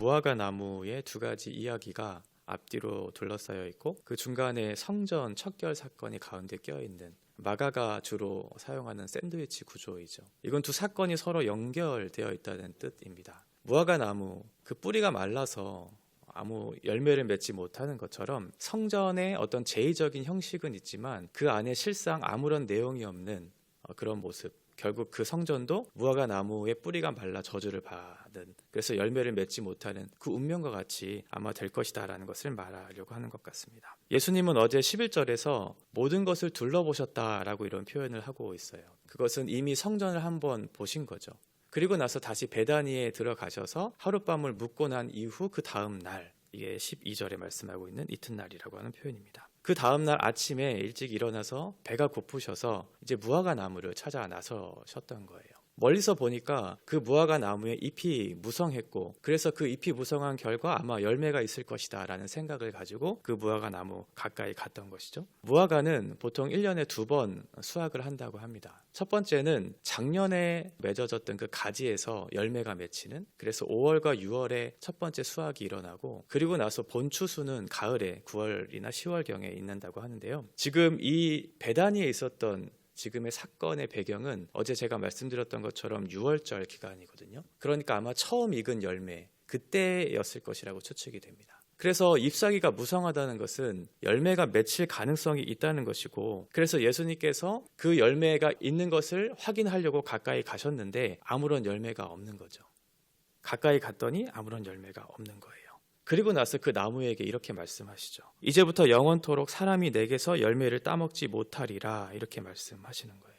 무화과 나무의 두 가지 이야기가 앞뒤로 둘러싸여 있고 그 중간에 성전 척결 사건이 가운데 껴있는 마가가 주로 사용하는 샌드위치 구조이죠. 이건 두 사건이 서로 연결되어 있다는 뜻입니다. 무화과 나무, 그 뿌리가 말라서 아무 열매를 맺지 못하는 것처럼 성전의 어떤 제의적인 형식은 있지만 그 안에 실상 아무런 내용이 없는 그런 모습, 결국 그 성전도 무화과 나무의 뿌리가 말라 저주를 받은, 그래서 열매를 맺지 못하는 그 운명과 같이 아마 될 것이다 라는 것을 말하려고 하는 것 같습니다. 예수님은 어제 11절에서 모든 것을 둘러보셨다라고 이런 표현을 하고 있어요. 그것은 이미 성전을 한번 보신 거죠. 그리고 나서 다시 베다니에 들어가셔서 하룻밤을 묵고 난 이후 그 다음 날, 이게 12절에 말씀하고 있는 이튿날이라고 하는 표현입니다. 그 다음 날 아침에 일찍 일어나서 배가 고프셔서 이제 무화과 나무를 찾아 나서셨던 거예요. 멀리서 보니까 그 무화과 나무의 잎이 무성했고, 그래서 그 잎이 무성한 결과 아마 열매가 있을 것이다 라는 생각을 가지고 그 무화과 나무 가까이 갔던 것이죠. 무화과는 보통 1년에 2번 수확을 한다고 합니다. 첫 번째는 작년에 맺어졌던 그 가지에서 열매가 맺히는, 그래서 5월과 6월에 첫 번째 수확이 일어나고, 그리고 나서 본추수는 가을에 9월이나 10월경에 있는다고 하는데요. 지금 이 베다니에 있었던 지금의 사건의 배경은 어제 제가 말씀드렸던 것처럼 6월절 기간이거든요. 그러니까 아마 처음 익은 열매, 그때였을 것이라고 추측이 됩니다. 그래서 잎사귀가 무성하다는 것은 열매가 맺힐 가능성이 있다는 것이고, 그래서 예수님께서 그 열매가 있는 것을 확인하려고 가까이 가셨는데 아무런 열매가 없는 거죠. 가까이 갔더니 아무런 열매가 없는 거예요. 그리고 나서 그 나무에게 이렇게 말씀하시죠. 이제부터 영원토록 사람이 내게서 열매를 따먹지 못하리라, 이렇게 말씀하시는 거예요.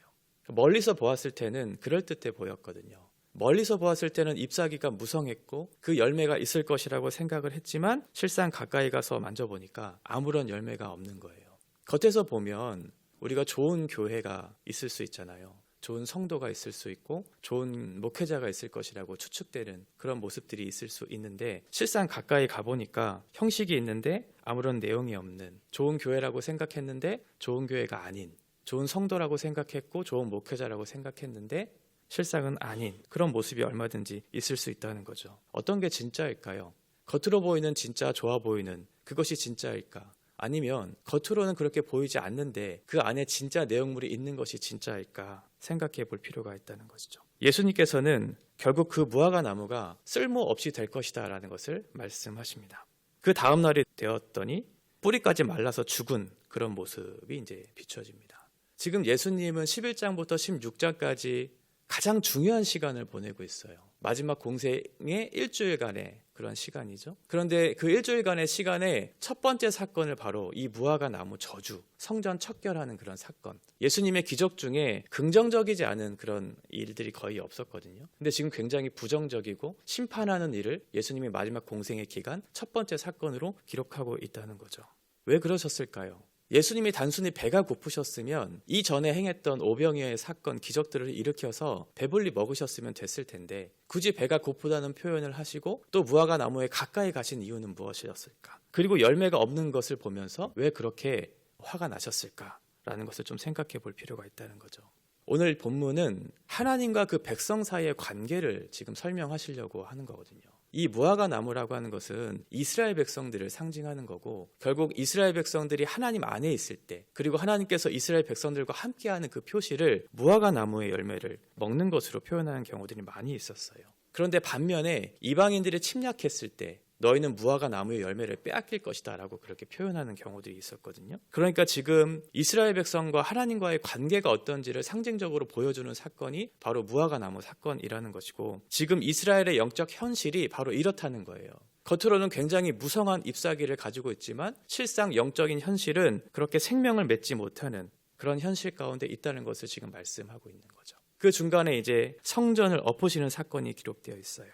멀리서 보았을 때는 그럴듯해 보였거든요. 멀리서 보았을 때는 잎사귀가 무성했고 그 열매가 있을 것이라고 생각을 했지만 실상 가까이 가서 만져보니까 아무런 열매가 없는 거예요. 겉에서 보면 우리가 좋은 교회가 있을 수 있잖아요. 좋은 성도가 있을 수 있고 좋은 목회자가 있을 것이라고 추측되는 그런 모습들이 있을 수 있는데, 실상 가까이 가보니까 형식이 있는데 아무런 내용이 없는, 좋은 교회라고 생각했는데 좋은 교회가 아닌, 좋은 성도라고 생각했고 좋은 목회자라고 생각했는데 실상은 아닌 그런 모습이 얼마든지 있을 수 있다는 거죠. 어떤 게 진짜일까요? 겉으로 보이는 진짜 좋아 보이는 그것이 진짜일까? 아니면 겉으로는 그렇게 보이지 않는데 그 안에 진짜 내용물이 있는 것이 진짜일까 생각해 볼 필요가 있다는 것이죠. 예수님께서는 결국 그 무화과 나무가 쓸모없이 될 것이다 라는 것을 말씀하십니다. 그 다음 날이 되었더니 뿌리까지 말라서 죽은 그런 모습이 이제 비춰집니다. 지금 예수님은 11장부터 16장까지 가장 중요한 시간을 보내고 있어요. 마지막 공생의 일주일간의 그런 시간이죠. 그런데 그 일주일간의 시간에 첫 번째 사건을 바로 이 무화과 나무 저주, 성전 척결하는 그런 사건, 예수님의 기적 중에 긍정적이지 않은 그런 일들이 거의 없었거든요. 근데 지금 굉장히 부정적이고 심판하는 일을 예수님의 마지막 공생의 기간 첫 번째 사건으로 기록하고 있다는 거죠. 왜 그러셨을까요? 예수님이 단순히 배가 고프셨으면 이전에 행했던 오병이어의 사건, 기적들을 일으켜서 배불리 먹으셨으면 됐을 텐데 굳이 배가 고프다는 표현을 하시고 또 무화과 나무에 가까이 가신 이유는 무엇이었을까? 그리고 열매가 없는 것을 보면서 왜 그렇게 화가 나셨을까라는 것을 좀 생각해 볼 필요가 있다는 거죠. 오늘 본문은 하나님과 그 백성 사이의 관계를 지금 설명하시려고 하는 거거든요. 이 무화과 나무라고 하는 것은 이스라엘 백성들을 상징하는 거고, 결국 이스라엘 백성들이 하나님 안에 있을 때, 그리고 하나님께서 이스라엘 백성들과 함께하는 그 표시를 무화과 나무의 열매를 먹는 것으로 표현하는 경우들이 많이 있었어요. 그런데 반면에 이방인들이 침략했을 때 너희는 무화과 나무의 열매를 빼앗길 것이다 라고 그렇게 표현하는 경우들이 있었거든요. 그러니까 지금 이스라엘 백성과 하나님과의 관계가 어떤지를 상징적으로 보여주는 사건이 바로 무화과 나무 사건이라는 것이고, 지금 이스라엘의 영적 현실이 바로 이렇다는 거예요. 겉으로는 굉장히 무성한 잎사귀를 가지고 있지만 실상 영적인 현실은 그렇게 생명을 맺지 못하는 그런 현실 가운데 있다는 것을 지금 말씀하고 있는 거죠. 그 중간에 이제 성전을 엎으시는 사건이 기록되어 있어요.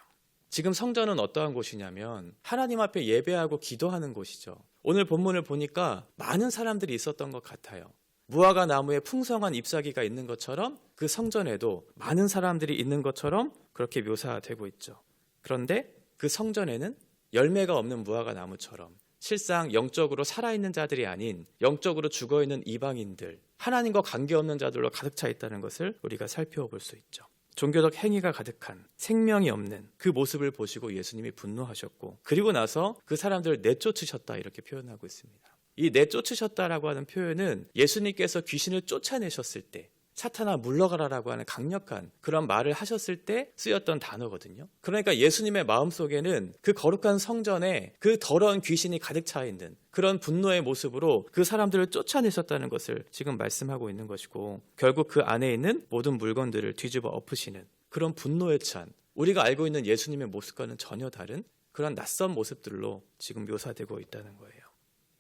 지금 성전은 어떠한 곳이냐면 하나님 앞에 예배하고 기도하는 곳이죠. 오늘 본문을 보니까 많은 사람들이 있었던 것 같아요. 무화과 나무에 풍성한 잎사귀가 있는 것처럼 그 성전에도 많은 사람들이 있는 것처럼 그렇게 묘사되고 있죠. 그런데 그 성전에는 열매가 없는 무화과 나무처럼 실상 영적으로 살아있는 자들이 아닌 영적으로 죽어있는 이방인들, 하나님과 관계없는 자들로 가득 차 있다는 것을 우리가 살펴볼 수 있죠. 종교적 행위가 가득한 생명이 없는 그 모습을 보시고 예수님이 분노하셨고, 그리고 나서 그 사람들을 내쫓으셨다 이렇게 표현하고 있습니다. 이 내쫓으셨다라고 하는 표현은 예수님께서 귀신을 쫓아내셨을 때, 사탄아 물러가라라고 하는 강력한 그런 말을 하셨을 때 쓰였던 단어거든요. 그러니까 예수님의 마음속에는 그 거룩한 성전에 그 더러운 귀신이 가득 차 있는 그런 분노의 모습으로 그 사람들을 쫓아내셨다는 것을 지금 말씀하고 있는 것이고, 결국 그 안에 있는 모든 물건들을 뒤집어 엎으시는 그런 분노에 찬, 우리가 알고 있는 예수님의 모습과는 전혀 다른 그런 낯선 모습들로 지금 묘사되고 있다는 거예요.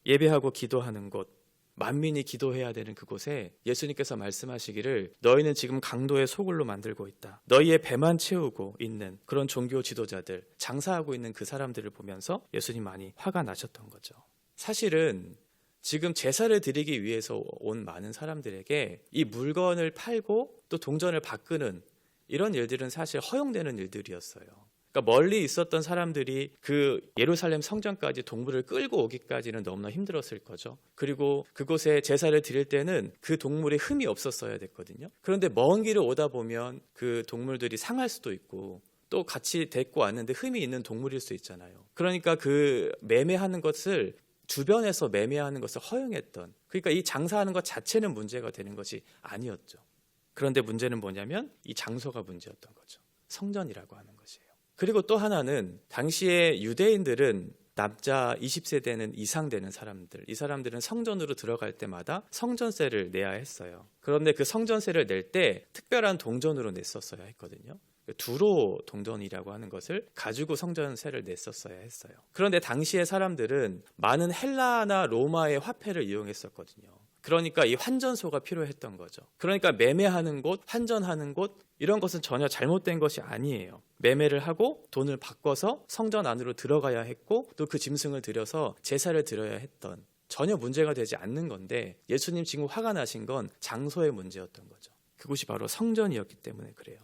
예배하고 기도하는 곳, 만민이 기도해야 되는 그곳에 예수님께서 말씀하시기를 너희는 지금 강도의 소굴로 만들고 있다. 너희의 배만 채우고 있는 그런 종교 지도자들, 장사하고 있는 그 사람들을 보면서 예수님 많이 화가 나셨던 거죠. 사실은 지금 제사를 드리기 위해서 온 많은 사람들에게 이 물건을 팔고 또 동전을 바꾸는 이런 일들은 사실 허용되는 일들이었어요. 그러니까 멀리 있었던 사람들이 그 예루살렘 성전까지 동물을 끌고 오기까지는 너무나 힘들었을 거죠. 그리고 그곳에 제사를 드릴 때는 그 동물에 흠이 없었어야 됐거든요. 그런데 먼 길을 오다 보면 그 동물들이 상할 수도 있고 또 같이 데리고 왔는데 흠이 있는 동물일 수 있잖아요. 그러니까 그 매매하는 것을 주변에서 매매하는 것을 허용했던, 그러니까 이 장사하는 것 자체는 문제가 되는 것이 아니었죠. 그런데 문제는 뭐냐면 이 장소가 문제였던 거죠. 성전이라고 하는 것이에요. 그리고 또 하나는 당시에 유대인들은 남자 20세대는 이상 되는 사람들, 이 사람들은 성전으로 들어갈 때마다 성전세를 내야 했어요. 그런데 그 성전세를 낼 때 특별한 동전으로 냈었어야 했거든요. 두로 동전이라고 하는 것을 가지고 성전세를 냈었어야 했어요. 그런데 당시의 사람들은 많은 헬라나 로마의 화폐를 이용했었거든요. 그러니까 이 환전소가 필요했던 거죠. 그러니까 매매하는 곳, 환전하는 곳, 이런 것은 전혀 잘못된 것이 아니에요. 매매를 하고 돈을 바꿔서 성전 안으로 들어가야 했고 또 그 짐승을 들여서 제사를 드려야 했던, 전혀 문제가 되지 않는 건데, 예수님 지금 화가 나신 건 장소의 문제였던 거죠. 그곳이 바로 성전이었기 때문에 그래요.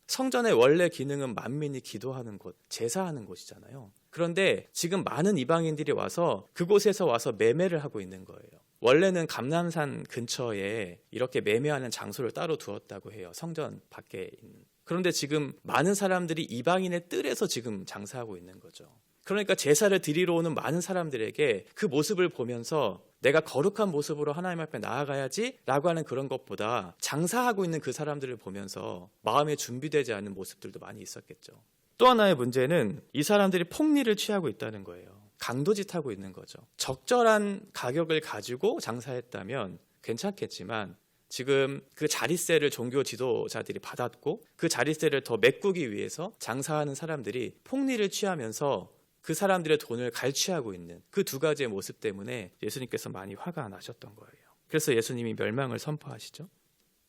성전의 원래 기능은 만민이 기도하는 곳, 제사하는 곳이잖아요. 그런데 지금 많은 이방인들이 와서 그곳에서 와서 매매를 하고 있는 거예요. 원래는 감람산 근처에 이렇게 매매하는 장소를 따로 두었다고 해요. 성전 밖에 있는. 그런데 지금 많은 사람들이 이방인의 뜰에서 지금 장사하고 있는 거죠. 그러니까 제사를 드리러 오는 많은 사람들에게 그 모습을 보면서 내가 거룩한 모습으로 하나님 앞에 나아가야지 라고 하는 그런 것보다 장사하고 있는 그 사람들을 보면서 마음에 준비되지 않은 모습들도 많이 있었겠죠. 또 하나의 문제는 이 사람들이 폭리를 취하고 있다는 거예요. 강도짓하고 있는 거죠. 적절한 가격을 가지고 장사했다면 괜찮겠지만 지금 그 자릿세를 종교 지도자들이 받았고 그 자릿세를 더 메꾸기 위해서 장사하는 사람들이 폭리를 취하면서 그 사람들의 돈을 갈취하고 있는 그 두 가지의 모습 때문에 예수님께서 많이 화가 나셨던 거예요. 그래서 예수님이 멸망을 선포하시죠.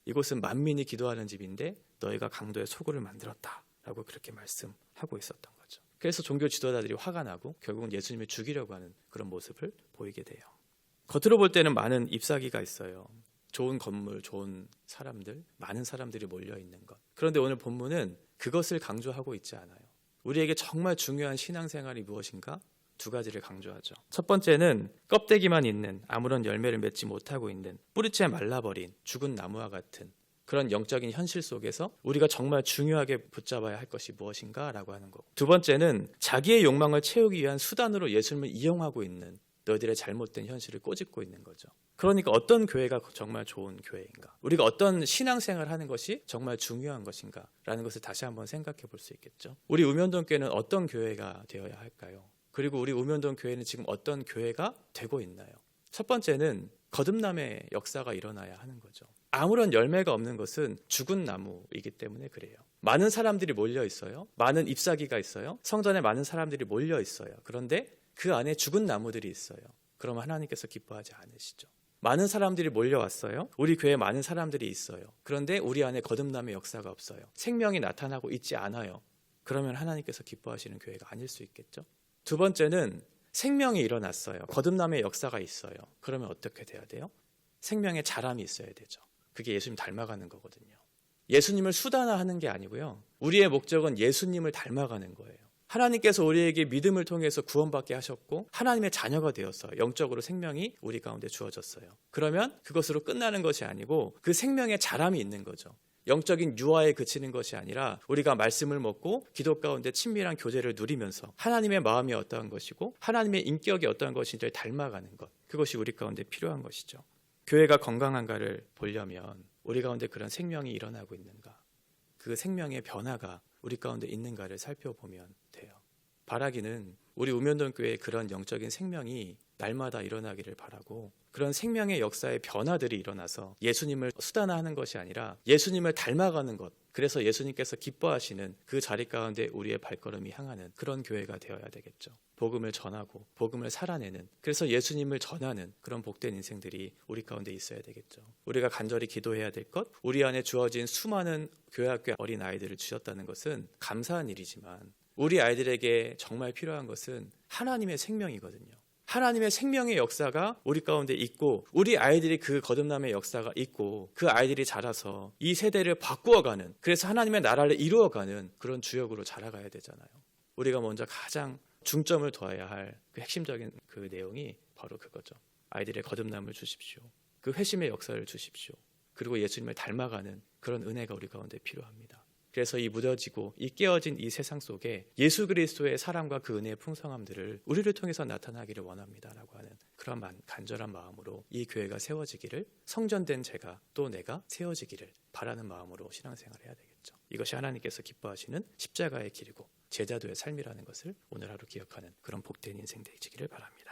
이곳은 만민이 기도하는 집인데 너희가 강도의 소굴을 만들었다 라고 그렇게 말씀하고 있었던 거죠. 그래서 종교 지도자들이 화가 나고 결국은 예수님을 죽이려고 하는 그런 모습을 보이게 돼요. 겉으로 볼 때는 많은 잎사귀가 있어요. 좋은 건물, 좋은 사람들, 많은 사람들이 몰려있는 것. 그런데 오늘 본문은 그것을 강조하고 있지 않아요. 우리에게 정말 중요한 신앙생활이 무엇인가? 두 가지를 강조하죠. 첫 번째는 껍데기만 있는, 아무런 열매를 맺지 못하고 있는, 뿌리채 말라버린 죽은 나무와 같은 그런 영적인 현실 속에서 우리가 정말 중요하게 붙잡아야 할 것이 무엇인가라고 하는 거고, 두 번째는 자기의 욕망을 채우기 위한 수단으로 예수님을 이용하고 있는 너희들의 잘못된 현실을 꼬집고 있는 거죠. 그러니까 어떤 교회가 정말 좋은 교회인가, 우리가 어떤 신앙생활을 하는 것이 정말 중요한 것인가 라는 것을 다시 한번 생각해 볼 수 있겠죠. 우리 우면동 교회는 어떤 교회가 되어야 할까요? 그리고 우리 우면동 교회는 지금 어떤 교회가 되고 있나요? 첫 번째는 거듭남의 역사가 일어나야 하는 거죠. 아무런 열매가 없는 것은 죽은 나무이기 때문에 그래요. 많은 사람들이 몰려 있어요. 많은 잎사귀가 있어요. 성전에 많은 사람들이 몰려 있어요. 그런데 그 안에 죽은 나무들이 있어요. 그러면 하나님께서 기뻐하지 않으시죠. 많은 사람들이 몰려왔어요. 우리 교회에 많은 사람들이 있어요. 그런데 우리 안에 거듭남의 역사가 없어요. 생명이 나타나고 있지 않아요. 그러면 하나님께서 기뻐하시는 교회가 아닐 수 있겠죠. 두 번째는 생명이 일어났어요. 거듭남의 역사가 있어요. 그러면 어떻게 돼야 돼요? 생명의 자람이 있어야 되죠. 그게 예수님 닮아가는 거거든요. 예수님을 수단화하는 게 아니고요. 우리의 목적은 예수님을 닮아가는 거예요. 하나님께서 우리에게 믿음을 통해서 구원받게 하셨고 하나님의 자녀가 되었어요. 영적으로 생명이 우리 가운데 주어졌어요. 그러면 그것으로 끝나는 것이 아니고 그 생명의 자람이 있는 거죠. 영적인 유아에 그치는 것이 아니라 우리가 말씀을 먹고 기도 가운데 친밀한 교제를 누리면서 하나님의 마음이 어떠한 것이고 하나님의 인격이 어떠한 것인지를 닮아가는 것, 그것이 우리 가운데 필요한 것이죠. 교회가 건강한가를 보려면 우리 가운데 그런 생명이 일어나고 있는가, 그 생명의 변화가 우리 가운데 있는가를 살펴보면 돼요. 바라기는 우리 우면동 교회에 그런 영적인 생명이 날마다 일어나기를 바라고, 그런 생명의 역사의 변화들이 일어나서 예수님을 수단화하는 것이 아니라 예수님을 닮아가는 것, 그래서 예수님께서 기뻐하시는 그 자리 가운데 우리의 발걸음이 향하는 그런 교회가 되어야 되겠죠. 복음을 전하고 복음을 살아내는, 그래서 예수님을 전하는 그런 복된 인생들이 우리 가운데 있어야 되겠죠. 우리가 간절히 기도해야 될 것, 우리 안에 주어진 수많은 교회학교 어린 아이들을 주셨다는 것은 감사한 일이지만 우리 아이들에게 정말 필요한 것은 하나님의 생명이거든요. 하나님의 생명의 역사가 우리 가운데 있고, 우리 아이들이 그 거듭남의 역사가 있고, 그 아이들이 자라서 이 세대를 바꾸어가는, 그래서 하나님의 나라를 이루어가는 그런 주역으로 자라가야 되잖아요. 우리가 먼저 가장 중점을 둬야 할 그 핵심적인 그 내용이 바로 그거죠. 아이들의 거듭남을 주십시오. 그 회심의 역사를 주십시오. 그리고 예수님을 닮아가는 그런 은혜가 우리 가운데 필요합니다. 그래서 이 무뎌지고 이 깨어진 이 세상 속에 예수 그리스도의 사랑과 그 은혜의 풍성함들을 우리를 통해서 나타나기를 원합니다라고 하는 그런 간절한 마음으로 이 교회가 세워지기를, 성전된 제가 또 내가 세워지기를 바라는 마음으로 신앙생활을 해야 되겠죠. 이것이 하나님께서 기뻐하시는 십자가의 길이고 제자도의 삶이라는 것을 오늘 하루 기억하는 그런 복된 인생 되시기를 바랍니다.